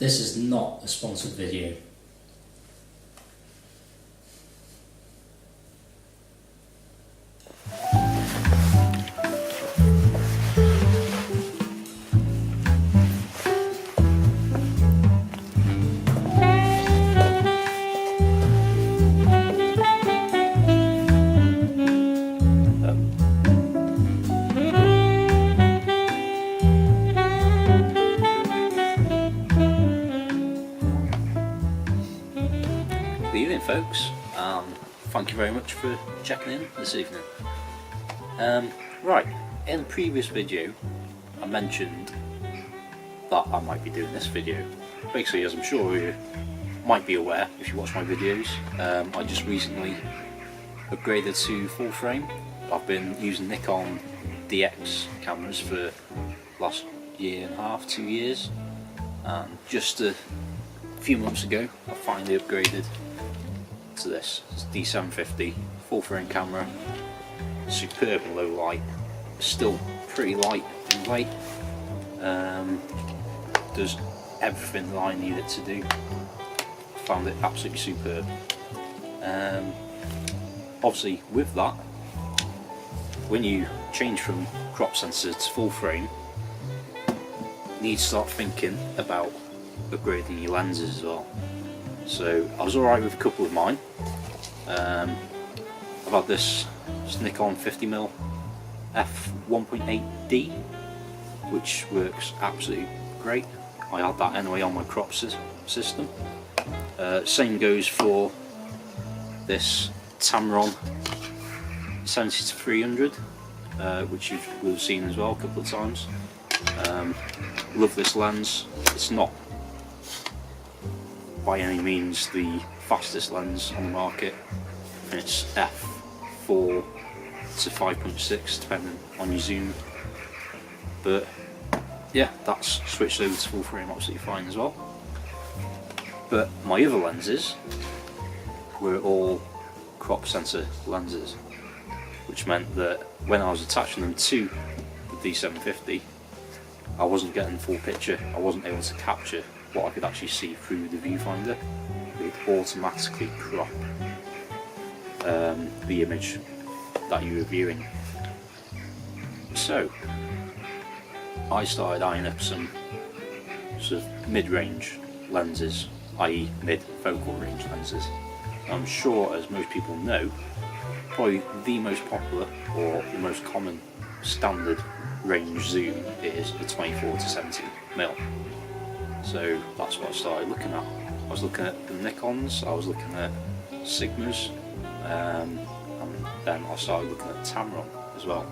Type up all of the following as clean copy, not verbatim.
This is not a sponsored video. Good evening, folks. Thank you very much for checking in this evening. Right, in the previous video I mentioned that I might be doing this video. Basically, as I'm sure you might be aware if you watch my videos, I just recently upgraded to full frame. I've been using Nikon DX cameras for the last year and a half, 2 years, and just a few months ago I finally upgraded to this. It's D750 full frame camera, superb in low light, still pretty light in weight, does everything that I need it to do. Found it absolutely superb. Obviously with that, when you change from crop sensor to full frame, you need to start thinking about upgrading your lenses as well. So I was alright with a couple of mine. I've had this Nikon 50mm f1.8D, which works absolutely great. I had that anyway on my crop system. Same goes for this Tamron 70-300, which you will have seen as well a couple of times. Love this lens. It's not by any means the fastest lens on the market. I think it's f4 to 5.6 depending on your zoom, but yeah, that's switched over to full frame absolutely fine as well. But my other lenses were all crop sensor lenses, which meant that when I was attaching them to the D750, I wasn't getting the full picture. I wasn't able to capture what I could actually see through the viewfinder. It would automatically crop the image that you were viewing. So I started eyeing up some sort of mid-range lenses, i.e. mid-focal range lenses. I'm sure, as most people know, probably the most popular or the most common standard range zoom is a 24 to 70mm. So that's what I started looking at. I was looking at the Nikons, I was looking at Sigmas, and then I started looking at Tamron as well.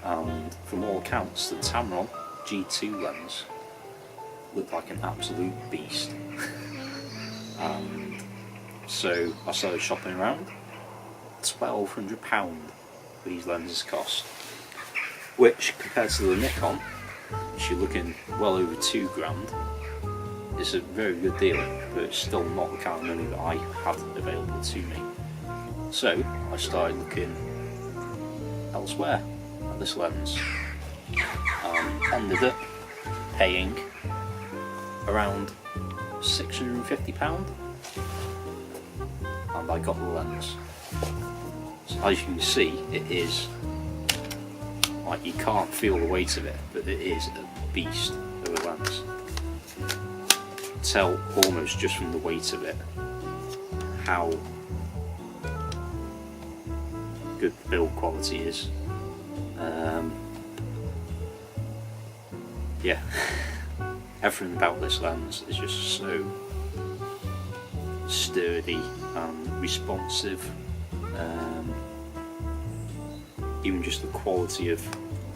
And from all accounts, the Tamron G2 lens looked like an absolute beast. And so I started shopping around. £1,200 these lenses cost, which compared to the Nikon, which you're looking well over £2,000, it's a very good deal, but it's still not the kind of money that I had available to me. So I started looking elsewhere at this lens, and ended up paying around £650, and I got the lens. So as you can see, it is like, you can't feel the weight of it, but it is a beast of a lens. Tell almost just from the weight of it how good the build quality is. Yeah, everything about this lens is just so sturdy and responsive. Even just the quality of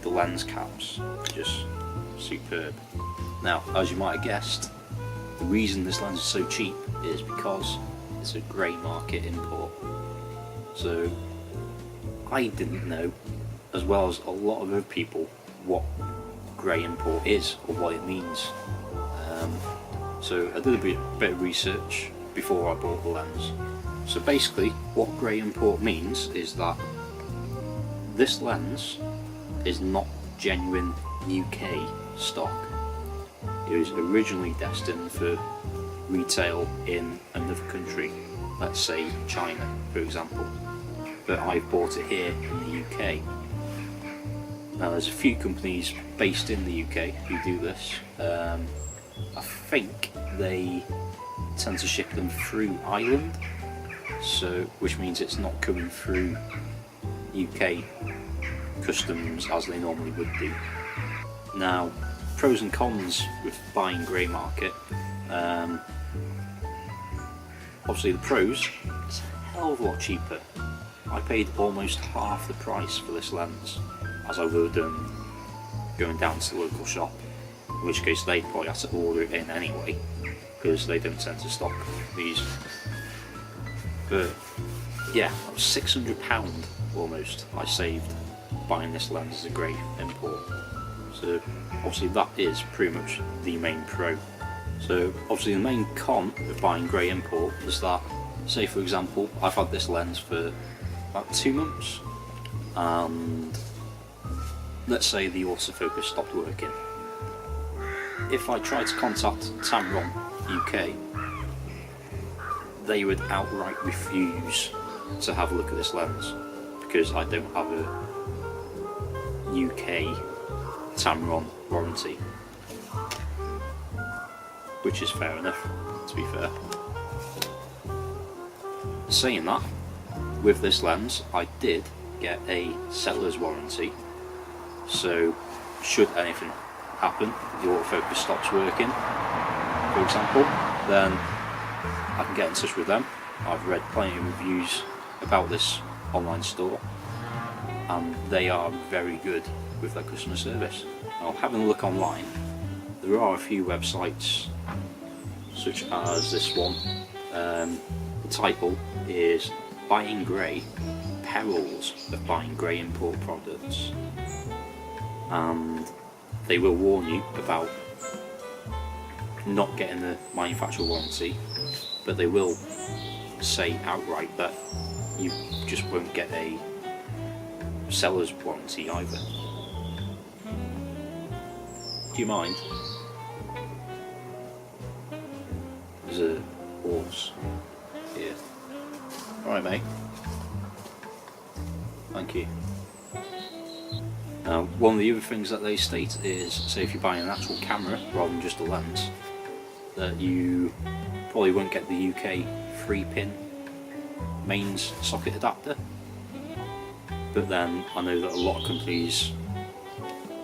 the lens caps, just superb. Now, as you might have guessed, the reason this lens is so cheap is because it's a grey market import. So I didn't know, as well as a lot of other people, what grey import is or what it means. So I did a bit of research before I bought the lens. So basically what grey import means is that this lens is not genuine UK stock. it was originally destined for retail in another country, let's say China for example, but I've bought it here in the UK. Now there's a few companies based in the UK who do this. I think they tend to ship them through Ireland, so which means it's not coming through UK customs as they normally would do. Now, pros and cons with buying grey market. Obviously the pros, it's a hell of a lot cheaper. I paid almost half the price for this lens as I would going down to the local shop, in which case they probably have to order it in anyway because they don't tend to stock these. But yeah, that was £600 almost I saved buying this lens as a grey import. So obviously that is pretty much the main pro. So obviously the main con of buying grey import is that, say for example, I've had this lens for about 2 months and let's say the autofocus stopped working. If I tried to contact Tamron UK, they would outright refuse to have a look at this lens because I don't have a UK Tamron warranty, which is fair enough, to be fair. Saying that, with this lens I did get a seller's warranty, so should anything happen, the autofocus stops working for example, then I can get in touch with them. I've read plenty of reviews about this online store and they are very good with their customer service. Now, having a look online, there are a few websites such as this one. The title is Buying Grey, Perils of Buying Grey Import Products, and they will warn you about not getting the manufacturer warranty, but they will say outright that you just won't get a seller's warranty either. Do you mind? There's a horse here. Alright mate. Thank you. Now, one of the other things that they state is, say if you're buying an actual camera rather than just a lens, that you probably won't get the UK 3-pin mains socket adapter, but then I know that a lot of companies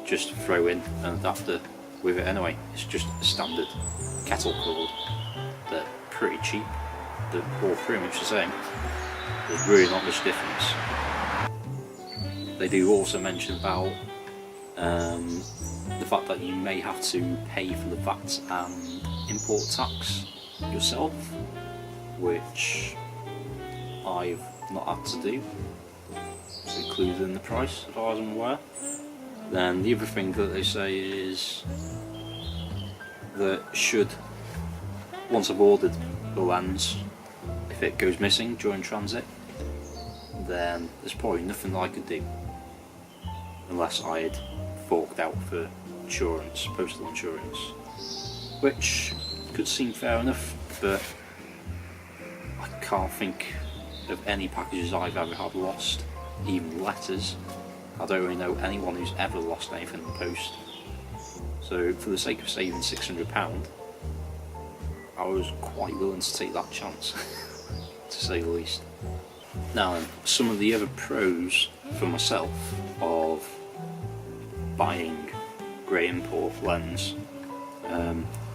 just throw in an adapter with it anyway. It's just a standard kettle cord. They're pretty cheap, they're all pretty much the same. There's really not much difference. They do also mention about the fact that you may have to pay for the VAT and import tax yourself, which I've not had to do. It's included in the price as far as I'm aware. Then the other thing that they say is that once I've ordered the lens, if it goes missing during transit, then there's probably nothing that I could do unless I had forked out for insurance, postal insurance, which could seem fair enough, but I can't think of any packages I've ever had lost, even letters. I don't really know anyone who's ever lost anything in the post. So for the sake of saving £600, I was quite willing to take that chance, to say the least. Now, some of the other pros for myself of buying grey import lens.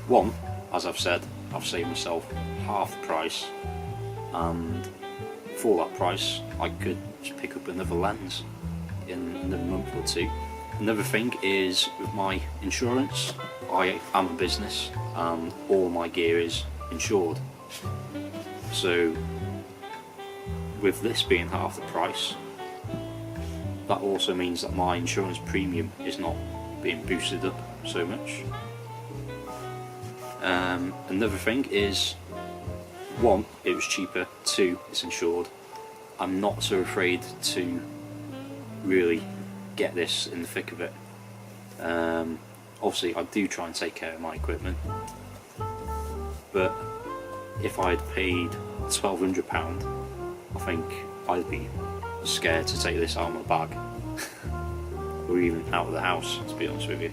One, as I've said, I've saved myself half the price, and for that price I could just pick up another lens in another month or two. Another thing is with my insurance, I am a business and all my gear is insured. So with this being half the price, that also means that my insurance premium is not being boosted up so much. Another thing is, one, it was cheaper, two, it's insured. I'm not so afraid to really get this in the thick of it. obviously I do try and take care of my equipment, but if I'd paid £1,200, I think I'd be scared to take this out of my bag or even out of the house, to be honest with you.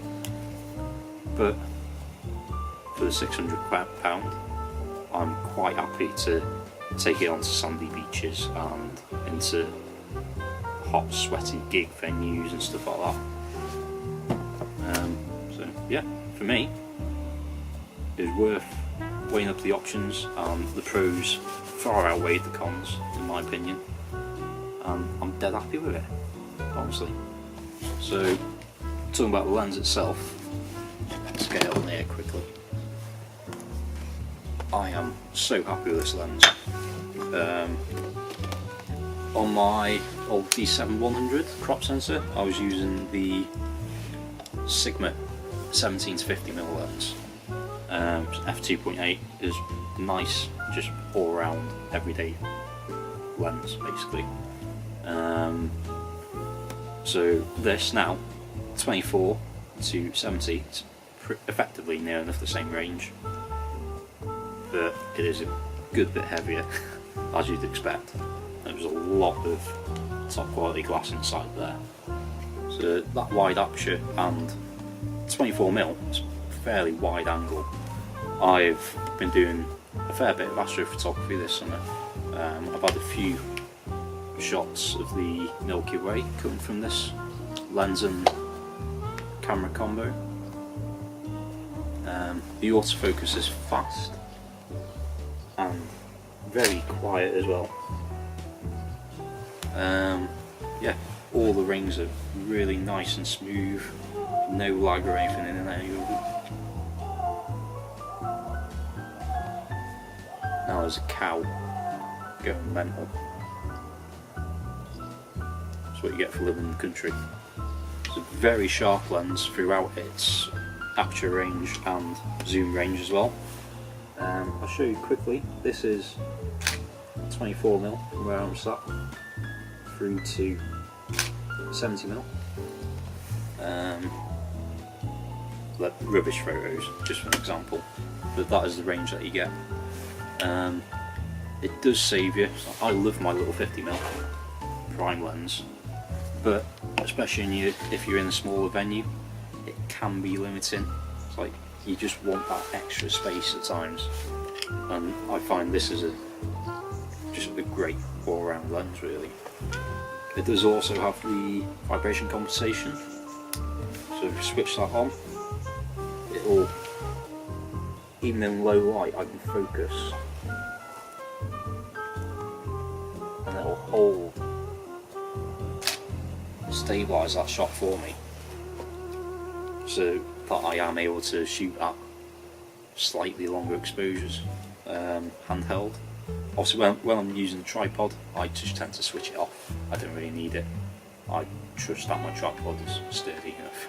But for the £600, I'm quite happy to take it onto sandy beaches and into hot, sweaty gig venues and stuff like that. So yeah, for me, it was worth weighing up the options, and the pros far outweighed the cons, in my opinion. And I'm dead happy with it, honestly. So, talking about the lens itself, let's get it on there quickly. I am so happy with this lens. On my old D7-100 crop sensor, I was using the Sigma 17-50mm lens. f2.8 is nice, just all around everyday lens basically. So this now, 24 to 70, it's effectively near enough the same range, but it is a good bit heavier as you'd expect. There's a lot of top quality glass inside there. So that wide aperture and 24mm, it's fairly wide angle. I've been doing a fair bit of astrophotography this summer. I've had a few shots of the Milky Way coming from this lens and camera combo. The autofocus is fast and very quiet as well. Yeah, all the rings are really nice and smooth, no lag or anything in any of them. Now there's a cow going mental. That's what you get for living in the country. It's a very sharp lens throughout its aperture range and zoom range as well. I'll show you quickly. This is 24mm from where I'm sat through to 70mm. Like rubbish photos, just for an example, but that is the range that you get. It does save you. I love my little 50mm prime lens, but especially if you're in a smaller venue, it can be limiting. It's like you just want that extra space at times, and I find this is just a great all-round lens really. It does also have the vibration compensation, so if you switch that on, it'll, even in low light, I can focus and it'll hold, stabilise that shot for me, so that I am able to shoot at slightly longer exposures handheld. Obviously when I'm using the tripod, I just tend to switch it off. I don't really need it. I trust that my tripod is sturdy enough.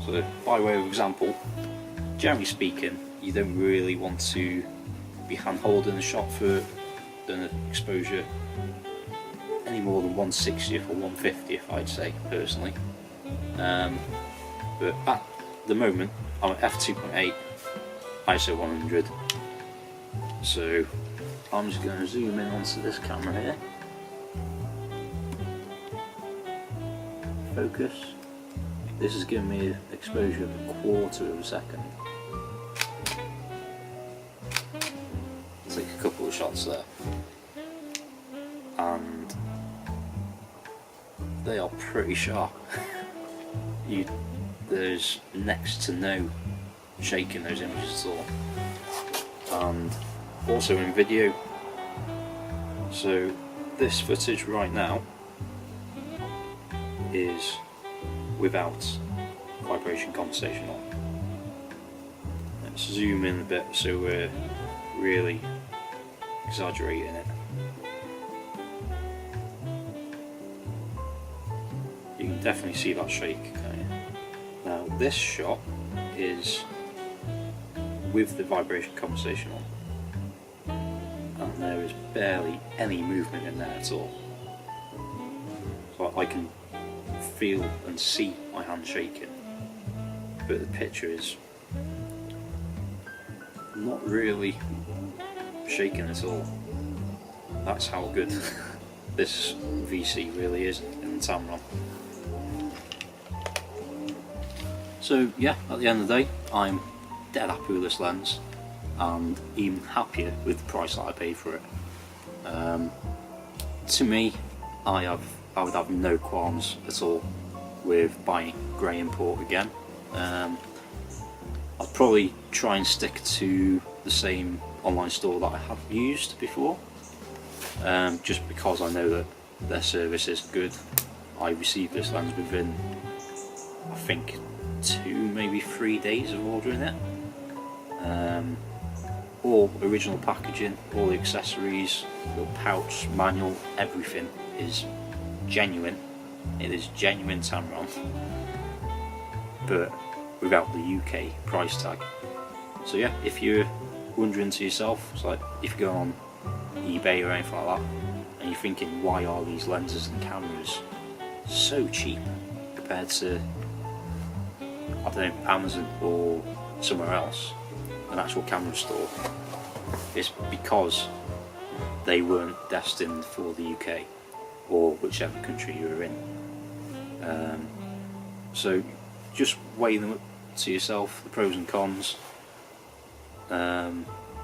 So by way of example, generally speaking, you don't really want to be hand holding the shot for an exposure any more than 1/60th or 1/50th, I'd say personally. But at the moment I'm at f2.8 ISO 100, so I'm just going to zoom in onto this camera here. Focus. This is giving me an exposure of 1/4 of a second. Take a couple of shots there, and they are pretty sharp. There's next to no shaking those images at all. And also in video, so this footage right now is without vibration compensation on. Let's zoom in a bit so we're really exaggerating it. You can definitely see that shake, can't you? Now this shot is with the vibration compensation on, and there is barely any movement in there at all. So I can feel and see my hand shaking. but the picture is not really shaking at all. That's how good this VC really is in the Tamron. So yeah, at the end of the day, I'm dead happy with this lens, and even happier with the price that I paid for it. To me, I would have no qualms at all with buying grey import again. I'd probably try and stick to the same online store that I have used before, just because I know that their service is good. I received this lens within, I think, 2, maybe 3 days of ordering it. All original packaging, all the accessories, the pouch, manual, everything is genuine. It is genuine Tamron, but without the UK price tag. So yeah, if you're wondering to yourself, it's like if you go on eBay or anything like that, and you're thinking, why are these lenses and cameras so cheap compared to, I don't know, Amazon or somewhere else, an actual camera store? It's because they weren't destined for the UK or whichever country you were in. So just weigh them up to yourself, the pros and cons.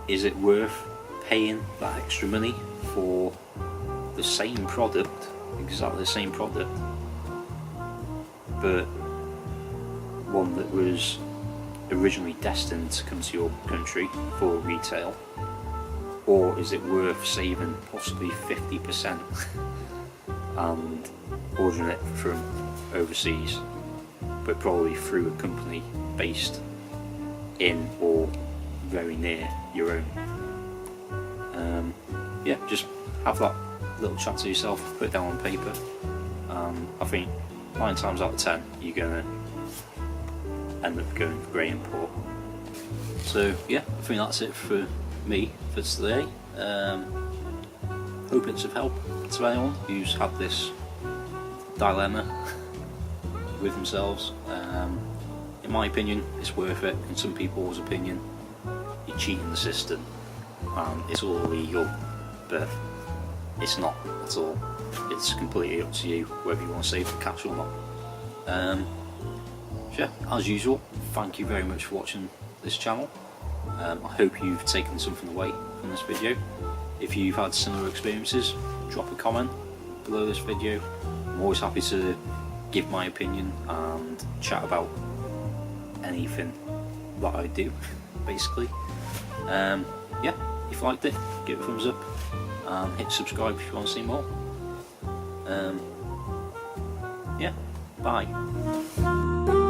Is it worth paying that extra money for the same product, exactly the same product, but one that was originally destined to come to your country for retail? Or is it worth saving possibly 50% and ordering it from overseas, but probably through a company based in or very near your own? Yeah, just have that little chat to yourself, put it down on paper. I think 9 times out of 10 you're going to end up going for grey import. So yeah, I think that's it for me for today. Hope it's of help to anyone who's had this dilemma with themselves. In my opinion, it's worth it. In some people's opinion, you're cheating the system and it's all illegal, but it's not at all. It's completely up to you whether you want to save the cash or not. So yeah, as usual, thank you very much for watching this channel. I hope you've taken something away from this video. If you've had similar experiences, drop a comment below this video. I'm always happy to give my opinion and chat about anything that I do, basically. Yeah, if you liked it, give it a thumbs up and hit subscribe if you want to see more. Yeah, bye.